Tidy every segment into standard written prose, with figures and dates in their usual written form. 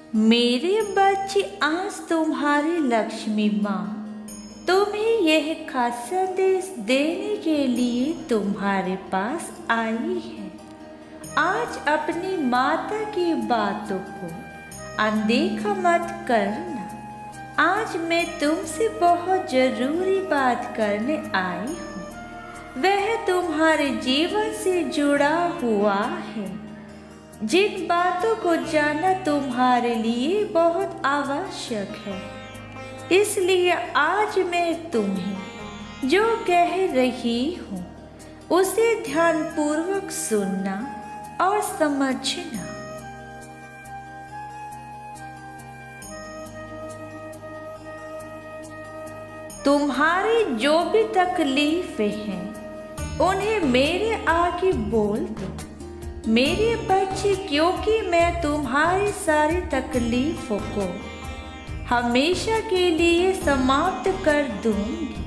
मेरे बच्चे आज तुम्हारी लक्ष्मी माँ तुम्हें यह खास संदेश देने के लिए तुम्हारे पास आई है। आज अपनी माता की बातों को अनदेखा मत करना। आज मैं तुमसे बहुत जरूरी बात करने आई हूँ। वह तुम्हारे जीवन से जुड़ा हुआ है। जिन बातों को जानना तुम्हारे लिए बहुत आवश्यक है, इसलिए आज मैं तुम्हें जो कह रही हूँ उसे ध्यानपूर्वक सुनना और समझना। तुम्हारी जो भी तकलीफें हैं उन्हें मेरे आगे बोल दो मेरे बच्चे, क्योंकि मैं तुम्हारी सारी तकलीफों को हमेशा के लिए समाप्त कर दूंगी।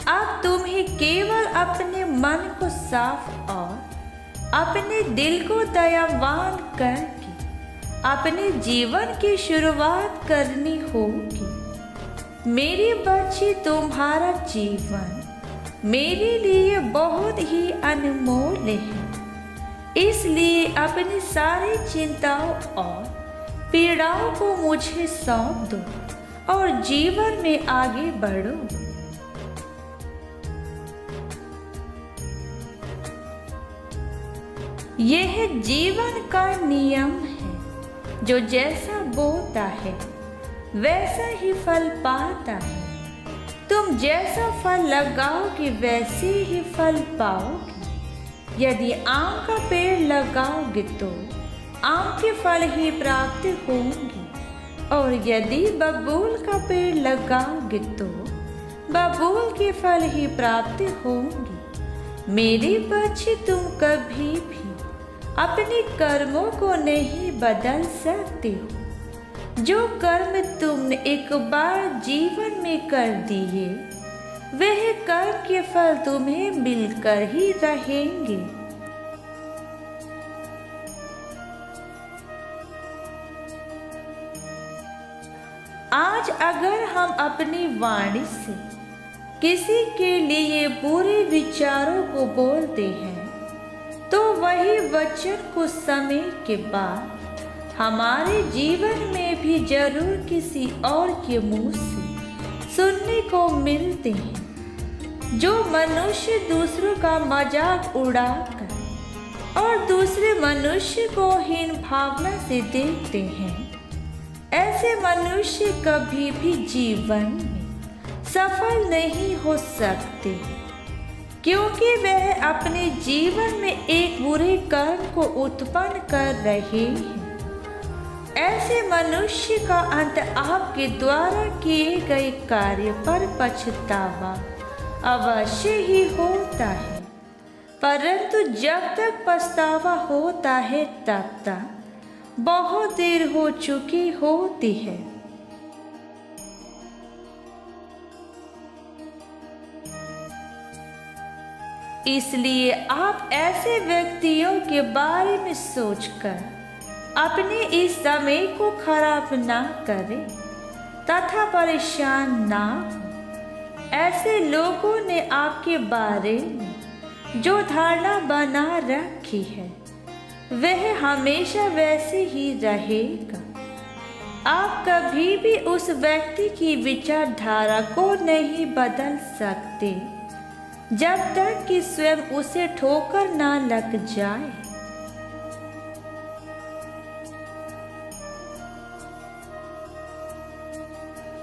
अब तुम्हें केवल अपने मन को साफ और अपने दिल को दयावान करके अपने जीवन की शुरुआत करनी होगी। मेरे बच्चे, तुम्हारा जीवन मेरे लिए बहुत ही अनमोल है, इसलिए अपनी सारी चिंताओं और पीड़ाओं को मुझे सौंप दो और जीवन में आगे बढ़ो। यह जीवन का नियम है, जो जैसा बोता है वैसा ही फल पाता है। तुम जैसा फल लगाओगे वैसे ही फल पाओगे। यदि आम का पेड़ लगाओगे तो आम के फल ही प्राप्त होंगे, और यदि बबूल का पेड़ लगाओगे तो बबूल के फल ही प्राप्त होंगे। मेरे बच्चे, तुम कभी भी अपने कर्मों को नहीं बदल सकते हो। जो कर्म तुमने एक बार जीवन में कर दिए, वह कर्म के फल तुम्हें मिलकर ही रहेंगे। आज अगर हम अपनी वाणी से किसी के लिए बुरे विचारों को बोलते हैं, तो वही वचन कुछ समय के बाद हमारे जीवन में भी जरूर किसी और के मुंह से सुनने को मिलते हैं। जो मनुष्य दूसरों का मजाक उड़ाकर और दूसरे मनुष्य को हीन भावना से देखते हैं, ऐसे मनुष्य कभी भी जीवन में सफल नहीं हो सकते, क्योंकि वह अपने जीवन में एक बुरे कर्म को उत्पन्न कर रहे हैं। ऐसे मनुष्य का अंत आपके द्वारा किए गए कार्य पर पछतावा अवश्य ही होता है, परंतु जब तक पछतावा होता है तब तक बहुत देर हो चुकी होती है। इसलिए आप ऐसे व्यक्तियों के बारे में सोचकर अपने इस समय को खराब ना करें तथा परेशान ना हो। ऐसे लोगों ने आपके बारे में जो धारणा बना रखी है, वह हमेशा वैसे ही रहेगा। आप कभी भी उस व्यक्ति की विचारधारा को नहीं बदल सकते जब तक कि स्वयं उसे ठोकर ना लग जाए।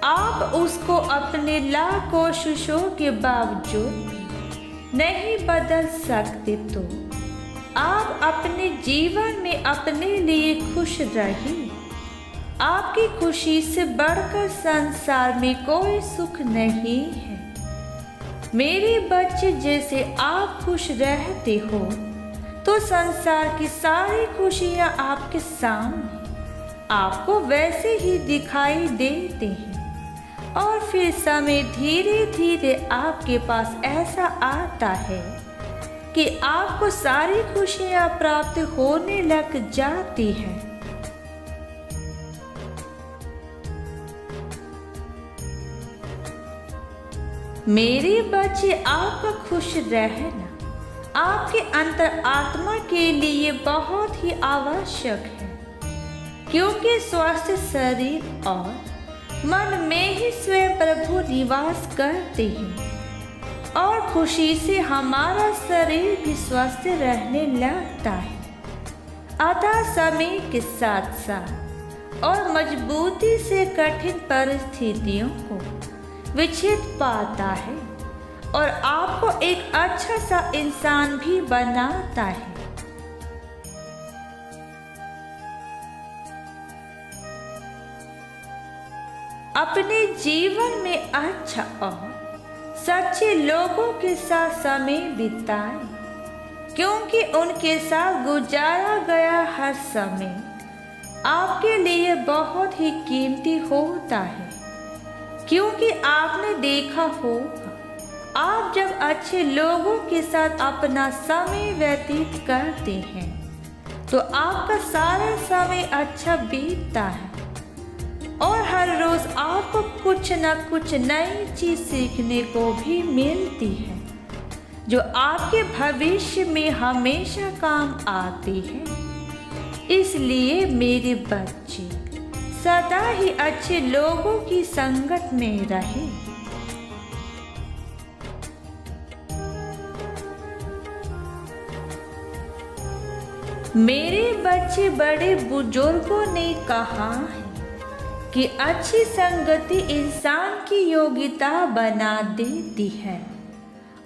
आप उसको अपने लाख कोशिशों के बावजूद नहीं बदल सकते, तो आप अपने जीवन में अपने लिए खुश रहिए। आपकी खुशी से बढ़कर संसार में कोई सुख नहीं है। मेरे बच्चे, जैसे आप खुश रहते हो तो संसार की सारी खुशियाँ आपके सामने आपको वैसे ही दिखाई देते हैं, और फिर समय धीरे धीरे आपके पास ऐसा आता है कि आपको सारी खुशियाँ प्राप्त होने लग जाती हैं। मेरे बच्चे, आपका खुश रहना आपके अंतर आत्मा के लिए बहुत ही आवश्यक है, क्योंकि स्वस्थ शरीर और मन में ही स्वयं प्रभु निवास करते हैं और खुशी से हमारा शरीर भी स्वस्थ रहने लगता है। अतः समय के साथ साथ और मजबूती से कठिन परिस्थितियों को विच्छेद पाता है और आपको एक अच्छा सा इंसान भी बनाता है। अपने जीवन में अच्छा और सच्चे लोगों के साथ समय बिताएं, क्योंकि उनके साथ गुजारा गया हर समय आपके लिए बहुत ही कीमती होता है। क्योंकि आपने देखा होगा, आप जब अच्छे लोगों के साथ अपना समय व्यतीत करते हैं तो आपका सारा समय अच्छा बीतता है और हर रोज आपको कुछ न कुछ नई चीज सीखने को भी मिलती है, जो आपके भविष्य में हमेशा काम आती है। इसलिए मेरे बच्चे सदा ही अच्छे लोगों की संगत में रहे। मेरे बच्चे, बड़े बुजुर्गों ने कहा है कि अच्छी संगति इंसान की योग्यता बना देती है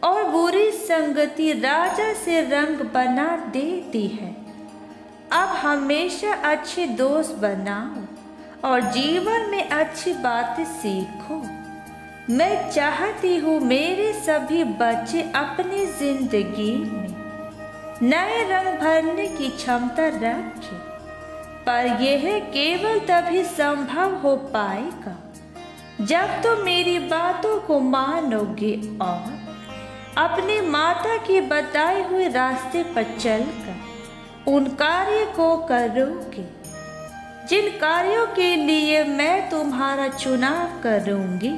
और बुरी संगति राजा से रंग बना देती है। अब हमेशा अच्छे दोस्त बनाओ और जीवन में अच्छी बातें सीखो। मैं चाहती हूँ मेरे सभी बच्चे अपनी जिंदगी में नए रंग भरने की क्षमता रखें, पर यह केवल तभी संभव हो पाएगा जब तुम मेरी बातों को मानोगे और अपने माता के बताए हुए रास्ते पर चलकर उन कार्य को करोगे जिन कार्यों के लिए मैं तुम्हारा चुनाव करूंगी।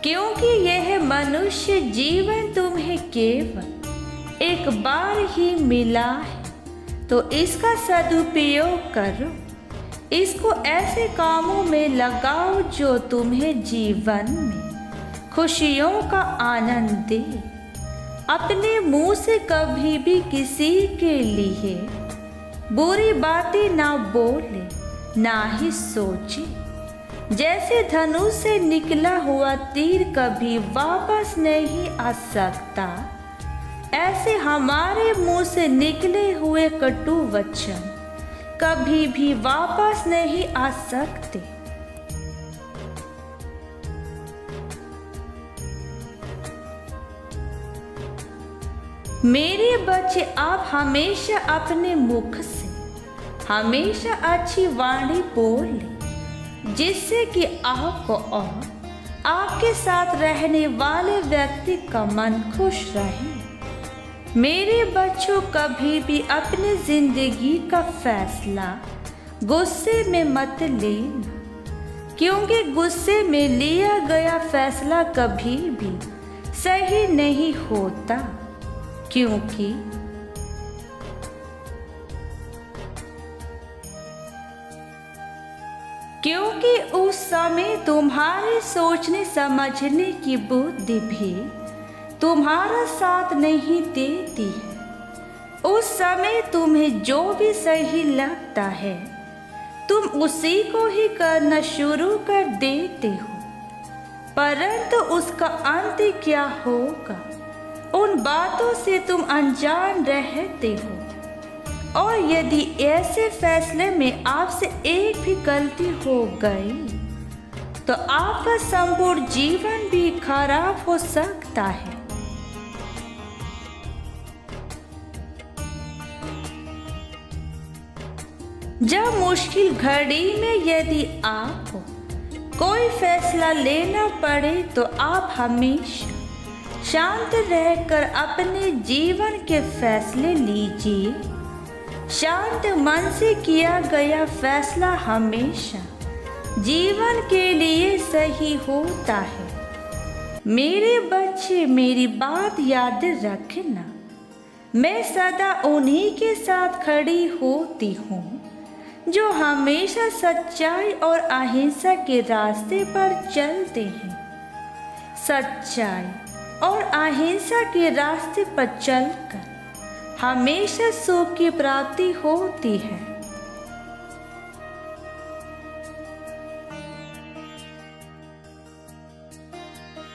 क्योंकि यह मनुष्य जीवन तुम्हें केवल एक बार ही मिला है, तो इसका सदुपयोग करो। इसको ऐसे कामों में लगाओ जो तुम्हें जीवन में खुशियों का आनंद दे। अपने मुंह से कभी भी किसी के लिए बुरी बातें ना बोले, ना ही सोचे। जैसे धनुष से निकला हुआ तीर कभी वापस नहीं आ सकता, ऐसे हमारे मुंह से निकले हुए कटु वचन कभी भी वापस नहीं आ सकते। मेरे बच्चे, आप हमेशा अपने मुख से हमेशा अच्छी वाणी बोलें, जिससे कि आपको और आपके साथ रहने वाले व्यक्ति का मन खुश रहे। मेरे बच्चों, कभी भी अपनी जिंदगी का फैसला गुस्से में मत लेना, क्योंकि गुस्से में लिया गया फैसला कभी भी सही नहीं होता। क्योंकि उस समय तुम्हारे सोचने समझने की बुद्धि भी तुम्हारा साथ नहीं देती है। उस समय तुम्हें जो भी सही लगता है तुम उसी को ही करना शुरू कर देते हो, परंतु उसका अंत क्या होगा उन बातों से तुम अनजान रहते हो। और यदि ऐसे फैसले में आपसे एक भी गलती हो गई तो आपका संपूर्ण जीवन भी खराब हो सकता है। जब मुश्किल घड़ी में यदि आपको कोई फैसला लेना पड़े तो आप हमेशा शांत रहकर अपने जीवन के फैसले लीजिए, शांत मन से किया गया फैसला हमेशा जीवन के लिए सही होता है। मेरे बच्चे, मेरी बात याद रखना, मैं सदा उन्हीं के साथ खड़ी होती हूँ जो हमेशा सच्चाई और अहिंसा के रास्ते पर चलते हैं। सच्चाई और अहिंसा के रास्ते पर चलकर हमेशा सुख की प्राप्ति होती है।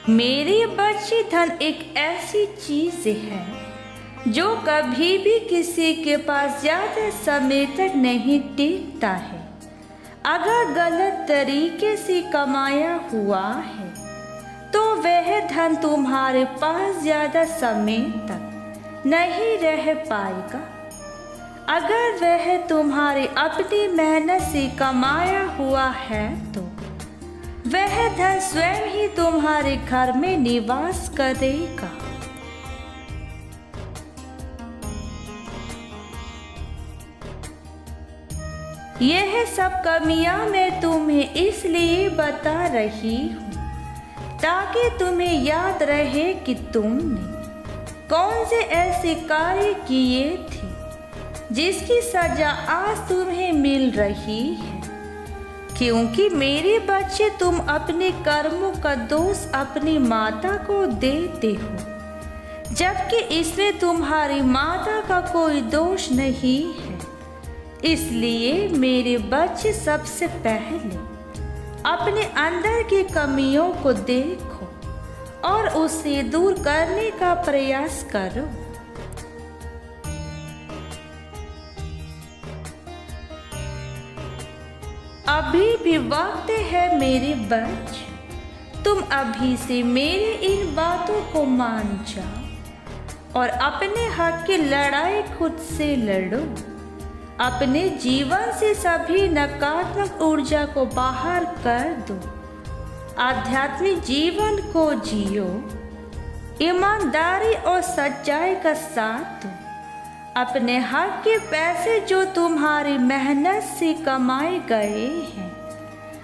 मेरे बच्चे, धन एक ऐसी चीज है जो कभी भी किसी के पास ज्यादा समय तक नहीं टिकता है। अगर गलत तरीके से कमाया हुआ है तो वह धन तुम्हारे पास ज्यादा समय तक नहीं रह पाएगा। अगर वह तुम्हारी अपनी मेहनत से कमाया हुआ है तो वह धन स्वयं ही तुम्हारे घर में निवास करेगा। यह सब कमियां मैं तुम्हें इसलिए बता रही हूँ ताकि तुम्हें याद रहे कि तुमने कौन से ऐसे कार्य किए थे जिसकी सजा आज तुम्हें मिल रही है। क्योंकि मेरे बच्चे, तुम अपने कर्मों का दोष अपनी माता को देते हो, जबकि इसमें तुम्हारी माता का कोई दोष नहीं है। इसलिए मेरे बच्चे, सबसे पहले अपने अंदर की कमियों को देखो और उसे दूर करने का प्रयास करो। अभी भी वक्त है मेरे बच्चे, तुम अभी से मेरी इन बातों को मान जाओ और अपने हक की लड़ाई खुद से लड़ो। अपने जीवन से सभी नकारात्मक ऊर्जा को बाहर कर दो। आध्यात्मिक जीवन को जियो, ईमानदारी और सच्चाई का साथ दो। अपने हक के पैसे जो तुम्हारी मेहनत से कमाए गए हैं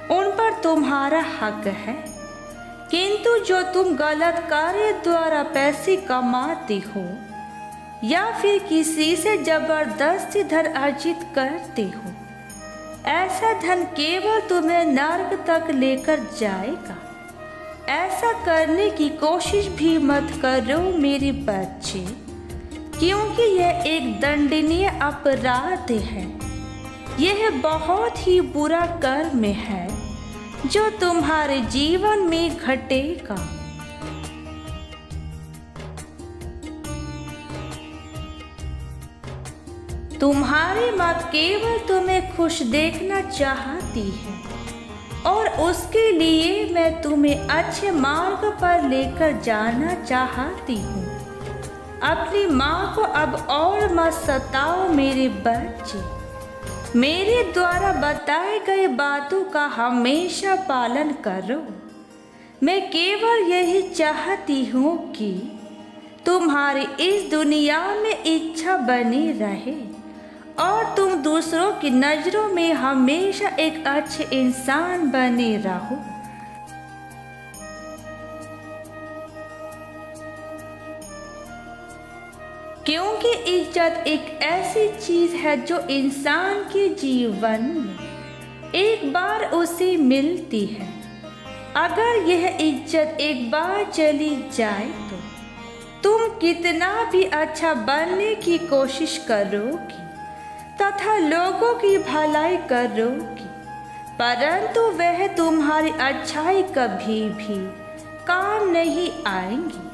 उन पर तुम्हारा हक है, किंतु जो तुम गलत कार्य द्वारा पैसे कमाते हो या फिर किसी से जबरदस्ती धन अर्जित करते हो, ऐसा धन केवल तुम्हें नर्क तक लेकर जाएगा। ऐसा करने की कोशिश भी मत करो मेरे बच्चे, क्योंकि यह एक दंडनीय अपराध है। यह बहुत ही बुरा कर्म है जो तुम्हारे जीवन में घटेगा। तुम्हारी माँ केवल तुम्हें खुश देखना चाहती है और उसके लिए मैं तुम्हें अच्छे मार्ग पर लेकर जाना चाहती हूँ। अपनी माँ को अब और मत सताओ मेरे बच्चे। मेरे द्वारा बताए गए बातों का हमेशा पालन करो। मैं केवल यही चाहती हूँ कि तुम्हारी इस दुनिया में इच्छा बनी रहे और तुम दूसरों की नज़रों में हमेशा एक अच्छे इंसान बने रहो। क्योंकि इज्जत एक ऐसी चीज है जो इंसान के जीवन में एक बार उसे मिलती है। अगर यह इज्जत एक बार चली जाए तो तुम कितना भी अच्छा बनने की कोशिश करोगी तथा लोगों की भलाई करोगी, परंतु वह तुम्हारी अच्छाई कभी भी काम नहीं आएंगी।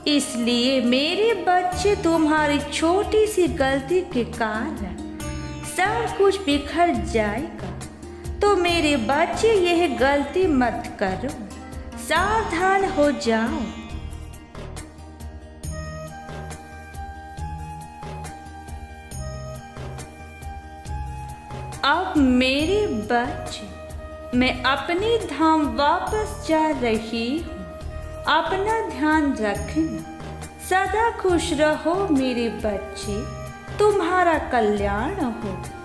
इसलिए मेरे बच्चे, तुम्हारी छोटी सी गलती के कारण सब कुछ बिखर जाएगा। तो मेरे बच्चे, यह गलती मत करो, सावधान हो जाओ। अब मेरे बच्चे, मैं अपनी धाम वापस जा रही हूँ। अपना ध्यान रखना। सदा खुश रहो मेरे बच्चे। तुम्हारा कल्याण हो।